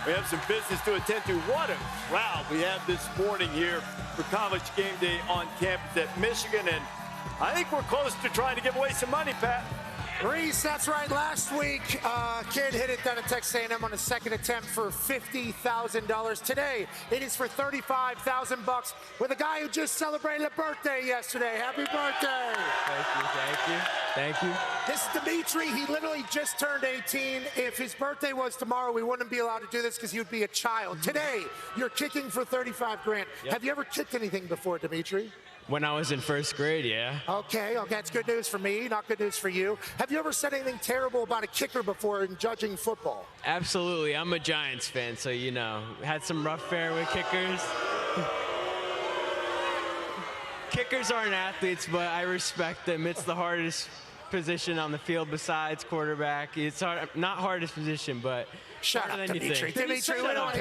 We have some business to attend to. What a crowd we have this morning here for College Game Day on campus at Michigan. And I think we're close to trying to give away some money, Pat. Reese, that's right. Last week, kid hit it down at Texas A&M on a second attempt for $50,000. Today, it is for $35,000 with a guy who just celebrated a birthday yesterday. Happy birthday. Thank you. This is Dimitri. He literally just turned 18. If his birthday was tomorrow, we wouldn't be allowed to do this because he would be a child. Today, you're kicking for $35 grand. Yep. Have you ever kicked anything before, Dimitri? When I was in first grade, yeah. Okay, that's good news for me, not good news for you. Have you ever said anything terrible about a kicker before in judging football? Absolutely. I'm a Giants fan, so, you know, had some rough fare with kickers. Kickers aren't athletes, but I respect them. It's the hardest position on the field besides quarterback. It's not hardest position, but shut up, Dimitri. Dimitri, don't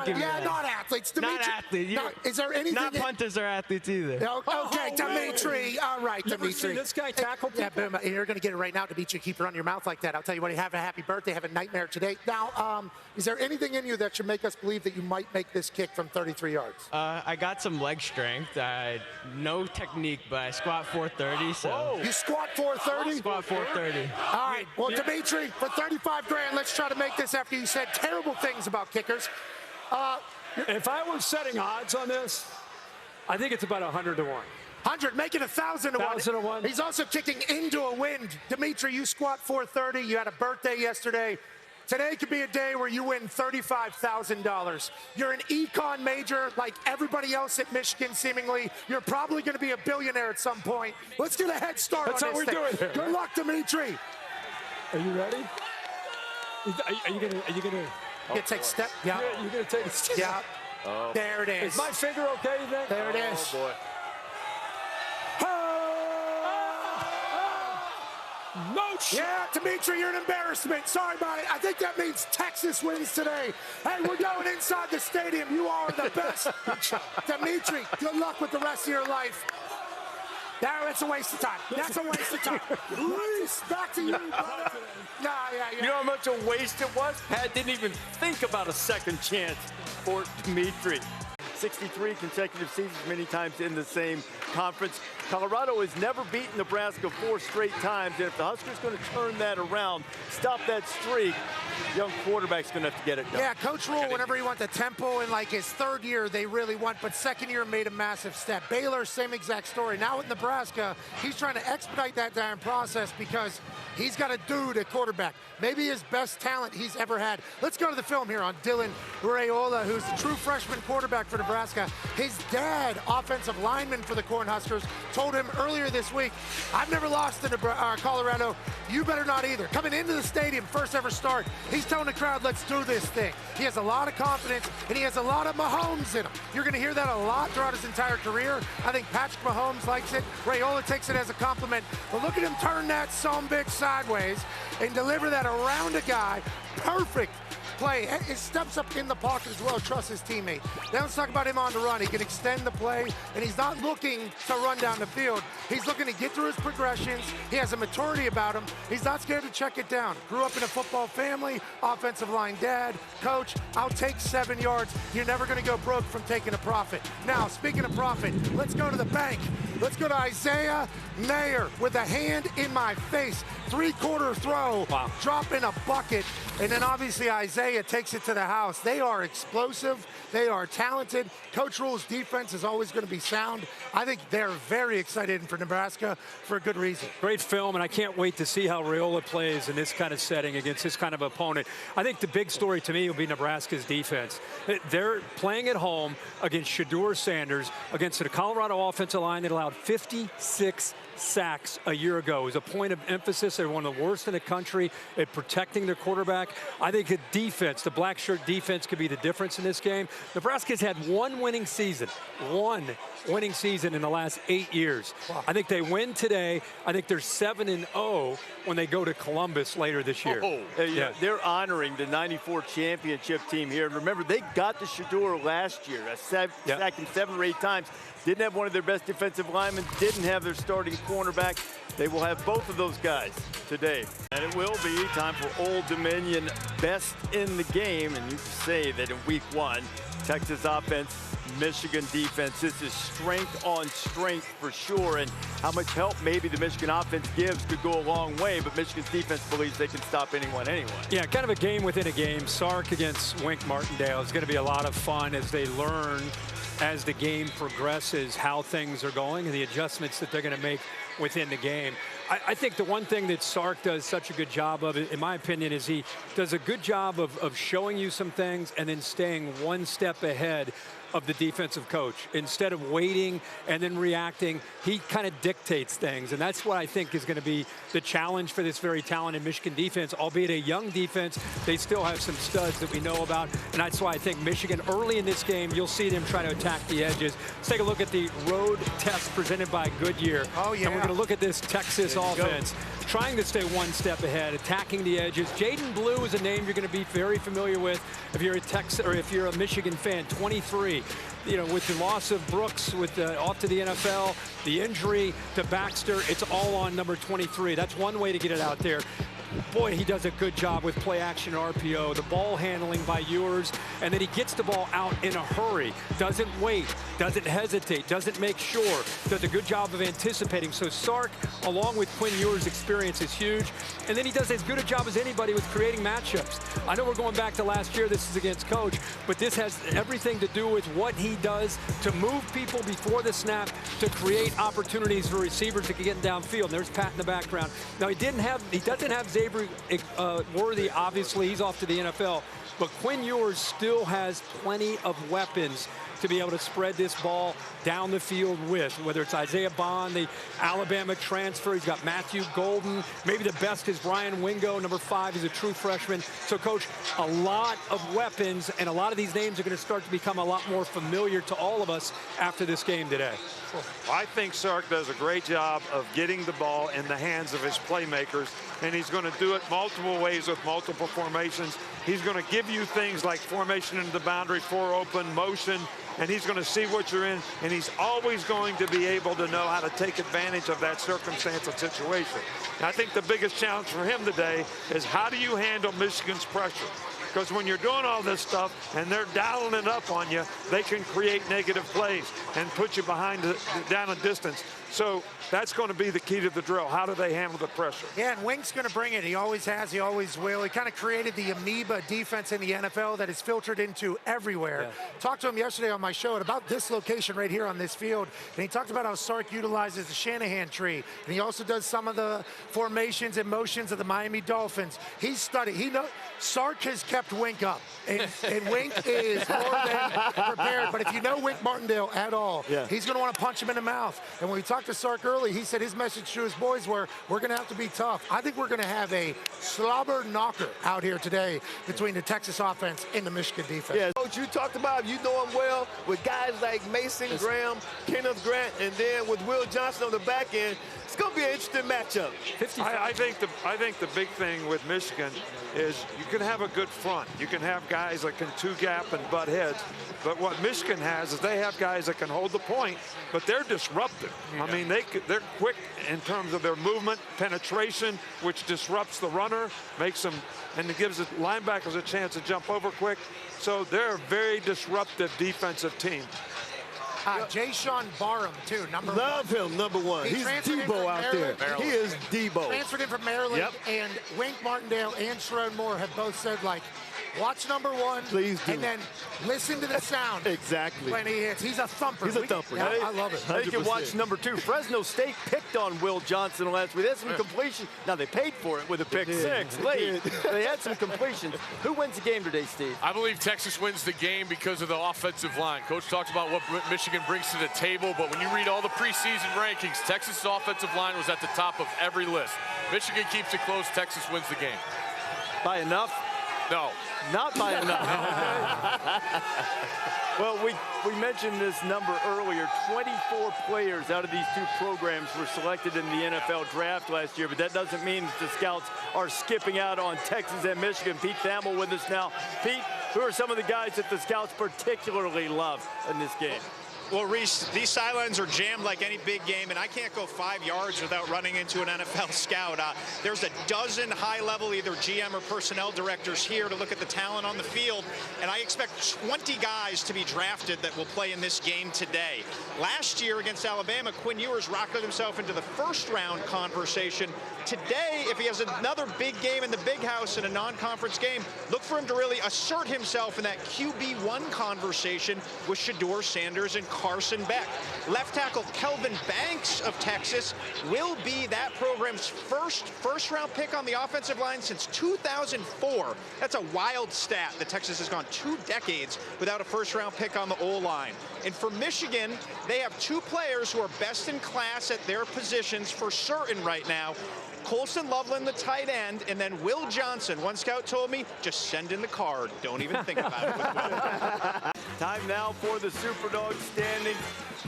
give me that. Not athletes. Dimitri. Not athletes. Is there anything? Not punters are athletes either. Okay, Dimitri. All right, Dimitri. This guy tackle people? Yeah, boom. You're going to get it right now, Dimitri. Keep it on your mouth like that. I'll tell you what, you have a happy birthday. Have a nightmare today. Now, is there anything in you that should make us believe that you might make this kick from 33 yards? I got some leg strength. No technique, but I squat 430, so. Whoa. You squat 430? Squat 430. All right. Well, Dimitri, for 35 grand, let's try to make this after you said terrible things about kickers. If I were setting odds on this, I think it's about 100 to 1. 100, make it 1,000 to 1. 1,000 to 1. He's also kicking into a wind. Dimitri, you squat 430. You had a birthday yesterday. Today could be a day where you win $35,000. You're an econ major like everybody else at Michigan, seemingly. You're probably going to be a billionaire at some point. Let's get a head start That's on how this we're thing. doing it. Good luck, Dimitri. Are you ready? Are you gonna take a step? Yeah. You're gonna take a step? Yeah. Oh. There it is. Is my finger okay, you think? There it is. Oh, boy. No shit. Yeah, Dimitri, you're an embarrassment. Sorry about it. I think that means Texas wins today. Hey, we're going inside the stadium. You are the best. Dimitri, good luck with the rest of your life. That's a waste of time. That's a waste of time. Reese, back to you, brother. You know how much a waste it was? Pat didn't even think about a second chance for Dimitri. 63 consecutive seasons, many times in the same conference. Colorado has never beaten Nebraska 4 straight times, and if the Huskers going to turn that around, stop that streak, young quarterback's going to have to get it done. Yeah, Coach Rule, whenever he went to Temple in like his third year, they really won, but second year made a massive step. Baylor, same exact story. Now with Nebraska, he's trying to expedite that damn process because he's got a dude at quarterback. Maybe his best talent he's ever had. Let's go to the film here on Dylan Raiola, who's the true freshman quarterback for Nebraska. His dad, offensive lineman for the Cornhuskers, told him earlier this week, I've never lost to Colorado. You better not either. Coming into the stadium, first ever start, he's telling the crowd, let's do this thing. He has a lot of confidence, and he has a lot of Mahomes in him. You're going to hear that a lot throughout his entire career. I think Patrick Mahomes likes it. Raiola takes it as a compliment. But look at him turn that sumbitch sideways and deliver that around a guy. Perfect play. He steps up in the pocket as well, trusts his teammate. Now let's talk about him on the run. He can extend the play, and he's not looking to run down the field. He's looking to get through his progressions. He has a maturity about him. He's not scared to check it down. Grew up in a football family, offensive line dad, coach, I'll take 7 yards. You're never going to go broke from taking a profit. Now, speaking of profit, let's go to the bank. Let's go to Isaiah Mayer with a hand in my face. 3-quarter throw, wow. Drop in a bucket, and then obviously Isaiah takes it to the house. They are explosive. They are talented. Coach Rule's defense is always going to be sound. I think they're very excited for Nebraska for a good reason. Great film, and I can't wait to see how Raiola plays in this kind of setting against this kind of opponent. I think the big story to me will be Nebraska's defense. They're playing at home against Shedeur Sanders, against the Colorado offensive line that allowed 56 sacks a year ago. It was a point of emphasis. They're one of the worst in the country at protecting their quarterback. I think the defense, the black shirt defense, could be the difference in this game. Nebraska's had one winning season in the last 8 years. Wow. I think they win today. I think they're 7-0 when they go to Columbus later this year. Yeah, they're honoring the '94 championship team here. And remember, they got to Shedeur last year, sacked him 7 or 8 times. Didn't have one of their best defensive linemen, didn't have their starting cornerback. They will have both of those guys today. And it will be time for Old Dominion best in the game. And you can say that in week 1, Texas offense, Michigan defense. This is strength on strength for sure. And how much help maybe the Michigan offense gives could go a long way. But Michigan's defense believes they can stop anyone anyway. Yeah, kind of a game within a game. Sark against Wink Martindale is going to be a lot of fun as they learn as the game progresses how things are going and the adjustments that they're going to make within the game. I think the one thing that Sark does such a good job of, in my opinion, is he does a good job of showing you some things and then staying one step ahead of the defensive coach. Instead of waiting and then reacting, he kind of dictates things. And that's what I think is going to be the challenge for this very talented Michigan defense. Albeit a young defense, they still have some studs that we know about. And that's why I think Michigan, early in this game, you'll see them try to attack the edges. Let's take a look at the road test presented by Goodyear. Oh, yeah. And we're going to look at this Texas offense trying to stay one step ahead, attacking the edges. Jaden Blue is a name you're going to be very familiar with if you're a Texas or if you're a Michigan fan. 23. You know, with the loss of Brooks, with off to the NFL, the injury to Baxter, it's all on number 23. That's one way to get it out there. Boy, he does a good job with play action RPO, the ball handling by Ewers, and then he gets the ball out in a hurry, doesn't wait, doesn't hesitate, doesn't make sure, does a good job of anticipating. So Sark, along with Quinn Ewers' experience, is huge. And then he does as good a job as anybody with creating matchups. I know we're going back to last year, this is against Coach, but this has everything to do with what he does to move people before the snap, to create opportunities for receivers to get downfield. And there's Pat in the background. Now he doesn't have Xavier Worthy, obviously, he's off to the NFL, but Quinn Ewers still has plenty of weapons to be able to spread this ball down the field with, whether it's Isaiah Bond, the Alabama transfer. He's got Matthew Golden. Maybe the best is Brian Wingo, number 5. He's a true freshman. So, Coach, a lot of weapons, and a lot of these names are going to start to become a lot more familiar to all of us after this game today. I think Sark does a great job of getting the ball in the hands of his playmakers, and he's going to do it multiple ways with multiple formations. He's going to give you things like formation into the boundary, 4 open, motion, and he's going to see what you're in, and he's always going to be able to know how to take advantage of that circumstance and situation. And I think the biggest challenge for him today is how do you handle Michigan's pressure? Because when you're doing all this stuff and they're dialing it up on you, they can create negative plays and put you behind down a distance. So that's going to be the key to the drill. How do they handle the pressure? Yeah, and Wink's going to bring it. He always has. He always will. He kind of created the amoeba defense in the NFL that is filtered into everywhere. Yeah. Talked to him yesterday on my show about this location right here on this field, and he talked about how Sark utilizes the Shanahan tree, and he also does some of the formations and motions of the Miami Dolphins. He's studied. He knows Sark has kept Wink up, and Wink is more than prepared. But if you know Wink Martindale at all, he's going to want to punch him in the mouth. And when we talked to Sark early, he said his message to his boys were, we're going to have to be tough. I think we're going to have a slobber knocker out here today between the Texas offense and the Michigan defense. Yeah, Coach, you talked about, you know him well, with guys like Mason Graham, Kenneth Grant, and then with Will Johnson on the back end. It's going to be an interesting matchup. I think the big thing with Michigan is you can have a good front. You can have guys that can two-gap and butt heads. But what Michigan has is they have guys that can hold the point, but they're disruptive. I mean, they're quick in terms of their movement, penetration, which disrupts the runner, makes them, and it gives the linebackers a chance to jump over quick. So they're a very disruptive defensive team. Jay-Sean Barham, too, number 1. Love him, number 1. He's Debo out there. He is Debo. Transferred in from Maryland, and Wink Martindale and Sherrod Moore have both said, like, watch number 1. Please do. And then listen to the sound. Exactly. When he hits. He's a thumper. He's a thumper. Yeah, I love it. 100%. They can watch number 2. Fresno State picked on Will Johnson last week. They had some completion. Now, they paid for it with a pick 6 late. They had some completions. Who wins the game today, Steve? I believe Texas wins the game because of the offensive line. Coach talked about what Michigan brings to the table, but when you read all the preseason rankings, Texas' offensive line was at the top of every list. Michigan keeps it close. Texas wins the game. By enough? No. Not by enough. Well, we mentioned this number earlier. 24 players out of these 2 programs were selected in the NFL draft last year, but that doesn't mean that the scouts are skipping out on Texas and Michigan. Pete Thamel with us now. Pete, who are some of the guys that the scouts particularly love in this game? Well, Reese, these sidelines are jammed like any big game, and I can't go 5 yards without running into an NFL scout. There's a dozen high-level either GM or personnel directors here to look at the talent on the field, and I expect 20 guys to be drafted that will play in this game today. Last year against Alabama, Quinn Ewers rocketed himself into the first-round conversation. Today, if he has another big game in the big house in a non-conference game, look for him to really assert himself in that QB1 conversation with Shedeur Sanders and Carson Beck. Left tackle Kelvin Banks of Texas will be that program's first-round pick on the offensive line since 2004. That's a wild stat that Texas has gone 2 decades without a first-round pick on the O-line. And for Michigan, they have 2 players who are best in class at their positions for certain right now. Colston Loveland, the tight end, and then Will Johnson. One scout told me, just send in the card. Don't even think about it with Will. Time now for the Superdog standings.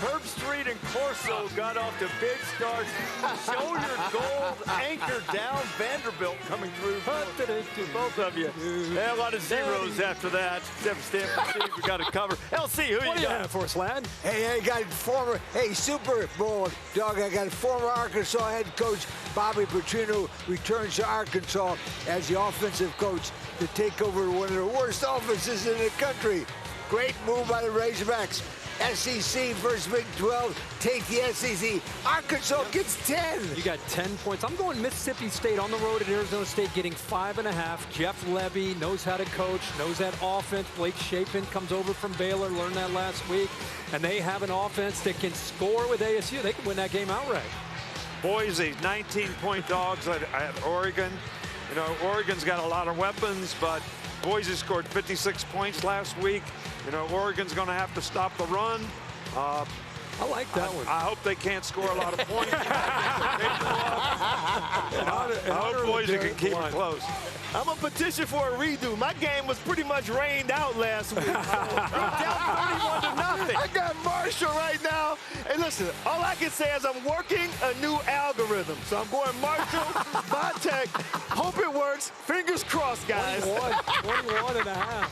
Herb Street and Corso got off to big starts. Show your gold, anchor down. Vanderbilt coming through. Both of you. And a lot of zeros after that. Except for Stanford Steve, we got to cover. LC, who What you do you got? have for us, lad? Hey, I got Super Bowl dog. I got former Arkansas head coach Bobby Petrino returns to Arkansas as the offensive coach to take over one of the worst offenses in the country. Great move by the Razorbacks. SEC versus Big 12. Take the SEC. Arkansas gets 10. You got 10 points. I'm going Mississippi State on the road at Arizona State, getting 5.5. Jeff Levy knows how to coach, knows that offense. Blake Shapen comes over from Baylor, learned that last week. And they have an offense that can score with ASU. They can win that game outright. Boise, 19-point dogs at Oregon. You know, Oregon's got a lot of weapons, but Boise scored 56 points last week. You know, Oregon's going to have to stop the run. I like that one. I hope they can't score a lot of points. I hope Boise can keep it close. I'm a petition for a redo. My game was pretty much rained out last week. Down 31-0. I got Marshall right now. Hey, listen, all I can say is I'm working a new algorithm. So I'm going Marshall, Vontae. Hope it works. Fingers crossed, guys. 21.5.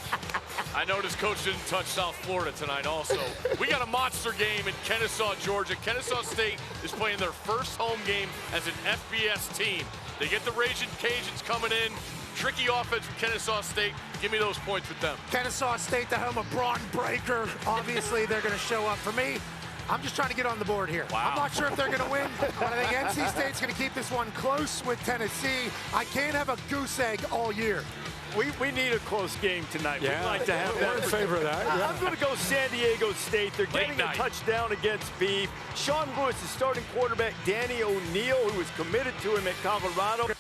I noticed Coach didn't touch South Florida tonight also. We got a monster game in Kennesaw, Georgia. Kennesaw State is playing their first home game as an FBS team. They get the Raging Cajuns coming in. Tricky offense from Kennesaw State. Give me those points with them. Kennesaw State, the home of Braun Breaker. Obviously, they're going to show up. For me, I'm just trying to get on the board here. Wow. I'm not sure if they're going to win, but I think NC State's going to keep this one close with Tennessee. I can't have a goose egg all year. We need a close game tonight. Yeah, We'd like to have that. we're in favor of that. Yeah. I'm going to go San Diego State. They're getting a night. touchdown against Beef. Sean Lewis is starting quarterback. Danny O'Neal, who was committed to him at Colorado.